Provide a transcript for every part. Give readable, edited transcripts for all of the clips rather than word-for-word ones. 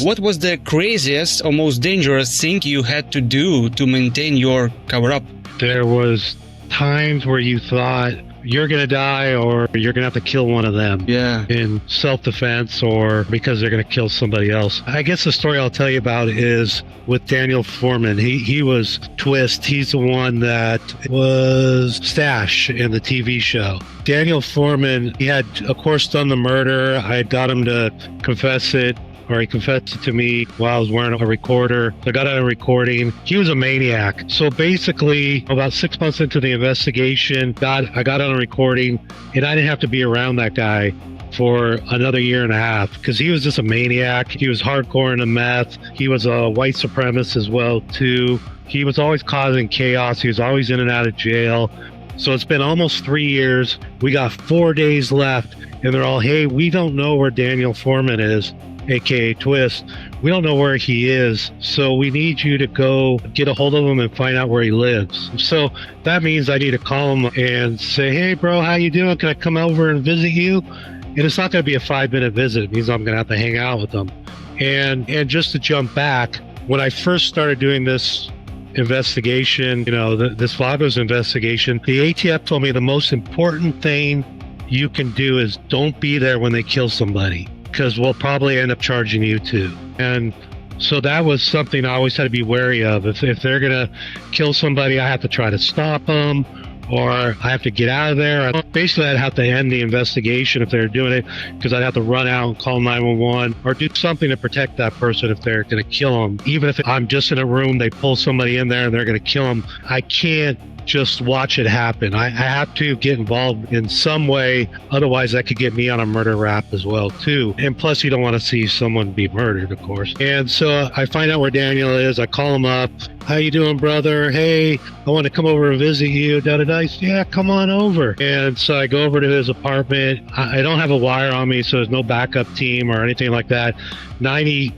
What was the craziest or most dangerous thing you had to do to maintain your cover-up? There was times where you thought you're going to die or you're going to have to kill one of them. Yeah. In self-defense or because they're going to kill somebody else. I guess the story I'll tell you about is with Daniel Foreman. He was Twist. He's the one that was Stash in the TV show. Daniel Foreman, he had, of course, done the murder. I had got him to confess it. Or he confessed it to me while I was wearing a recorder. I got out a recording. He was a maniac. So basically, about 6 months into the investigation, I got on a recording, and I didn't have to be around that guy for another year and a half because he was just a maniac. He was hardcore into meth. He was a white supremacist as well, too. He was always causing chaos. He was always in and out of jail. So it's been almost 3 years. We got 4 days left, and they're all, hey, we don't know where Daniel Foreman is, aka Twist. We don't know where he is, so we need you to go get a hold of him and find out where he lives. So that means I need to call him and say, hey bro, how you doing? Can I come over and visit you? And it's not going to be a 5-minute visit. It means I'm going to have to hang out with him. And just to jump back, when I first started doing this investigation, this Vagos investigation, the ATF told me the most important thing you can do is don't be there when they kill somebody, because we'll probably end up charging you too. And so that was something I always had to be wary of. If they're going to kill somebody, I have to try to stop them, or I have to get out of there. Basically, I'd have to end the investigation if they're doing it, because I'd have to run out and call 911 or do something to protect that person if they're going to kill them. Even if I'm just in a room, they pull somebody in there and they're going to kill them, I can't just watch it happen. I have to get involved in some way. Otherwise, that could get me on a murder rap as well, too. And plus, you don't want to see someone be murdered, of course. And so I find out where Daniel is. I call him up. How you doing, brother? Hey, I want to come over and visit you. Da-da-da. He said, yeah, come on over. And so I go over to his apartment. I don't have a wire on me, so there's no backup team or anything like that. 98%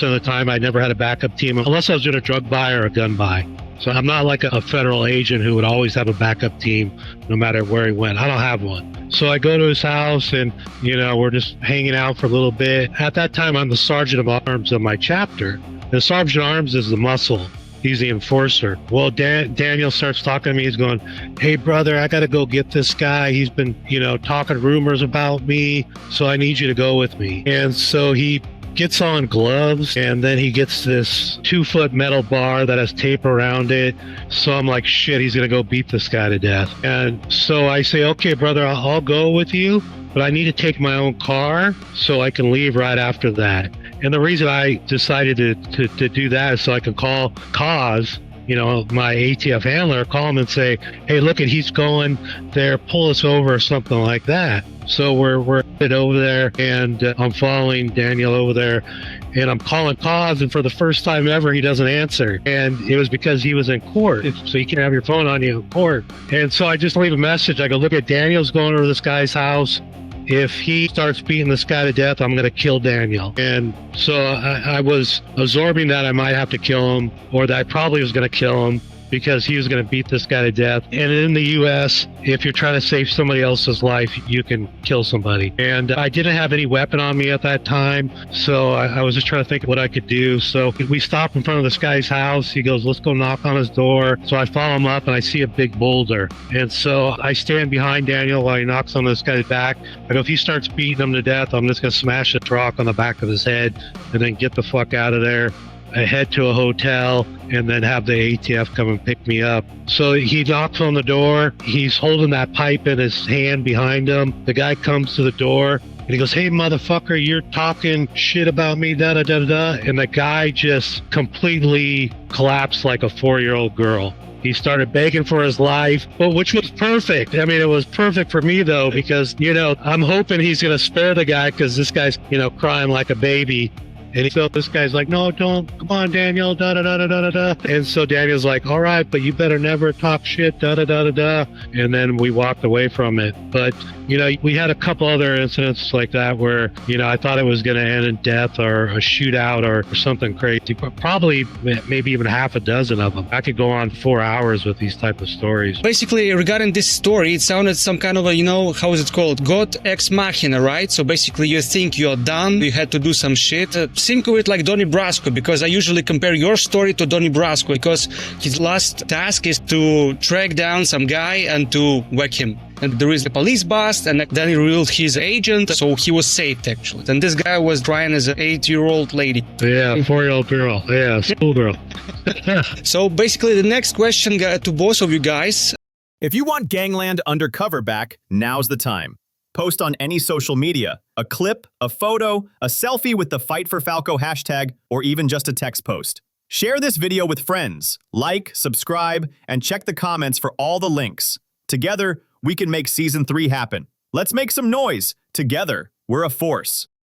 of the time, I never had a backup team, unless I was doing a drug buy or a gun buy. So I'm not like a federal agent who would always have a backup team no matter where he went. I don't have one. So I go to his house and, we're just hanging out for a little bit. At that time, I'm the sergeant of arms of my chapter. The sergeant of arms is the muscle. He's the enforcer. Well, Daniel starts talking to me. He's going, hey, brother, I got to go get this guy. He's been, talking rumors about me. So I need you to go with me. And so he gets on gloves, and then he gets this 2-foot metal bar that has tape around it. So I'm like, shit, he's gonna go beat this guy to death. And so I say, okay, brother, I'll go with you, but I need to take my own car so I can leave right after that. And the reason I decided to do that is so I can call Cause, my ATF handler, call him and say, hey, look, he's going there, pull us over or something like that. So we're over there, and I'm following Daniel over there, and I'm calling Cause, and for the first time ever, he doesn't answer. And it was because he was in court, so you can't have your phone on you in court. And so I just leave a message. I go, look, Daniel's going over to this guy's house. If he starts beating this guy to death, I'm going to kill Daniel. And so I was absorbing that I might have to kill him, or that I probably was going to kill him, because he was going to beat this guy to death. And in the U.S., if you're trying to save somebody else's life, you can kill somebody. And I didn't have any weapon on me at that time, so I was just trying to think of what I could do. So we stopped in front of this guy's house. He goes, let's go knock on his door. So I follow him up, and I see a big boulder. And so I stand behind Daniel while he knocks on this guy's back. I go, if he starts beating him to death, I'm just going to smash the rock on the back of his head and then get the fuck out of there. I head to a hotel and then have the ATF come and pick me up. So he knocks on the door. He's holding that pipe in his hand behind him. The guy comes to the door and he goes, hey, motherfucker, you're talking shit about me, da-da-da-da-da. And the guy just completely collapsed like a 4-year-old girl. He started begging for his life, which was perfect. I mean, it was perfect for me, though, because, I'm hoping he's going to spare the guy, because this guy's, crying like a baby. And so this guy's like, no, don't, come on, Daniel, da-da-da-da-da-da. And so Daniel's like, all right, but you better never talk shit, da-da-da-da-da. And then we walked away from it. But, we had a couple other incidents like that where, I thought it was going to end in death or a shootout or something crazy. Probably maybe even half a dozen of them. I could go on 4 hours with these type of stories. Basically, regarding this story, it sounded some kind of a, how is it called? God ex machina, right? So basically you think you're done, you had to do some shit think of it like Donnie Brasco, because I usually compare your story to Donnie Brasco, because his last task is to track down some guy and to whack him. And there is a police bust, and then he revealed his agent, so he was saved actually. And this guy was trying as an 8-year-old lady. Yeah, 4-year-old girl. Yeah, schoolgirl. So basically, the next question to both of you guys. If you want Gangland Undercover back, now's the time. Post on any social media, a clip, a photo, a selfie with the Fight for Falco hashtag, or even just a text post. Share this video with friends, like, subscribe, and check the comments for all the links. Together, we can make Season 3 happen. Let's make some noise. Together, we're a force.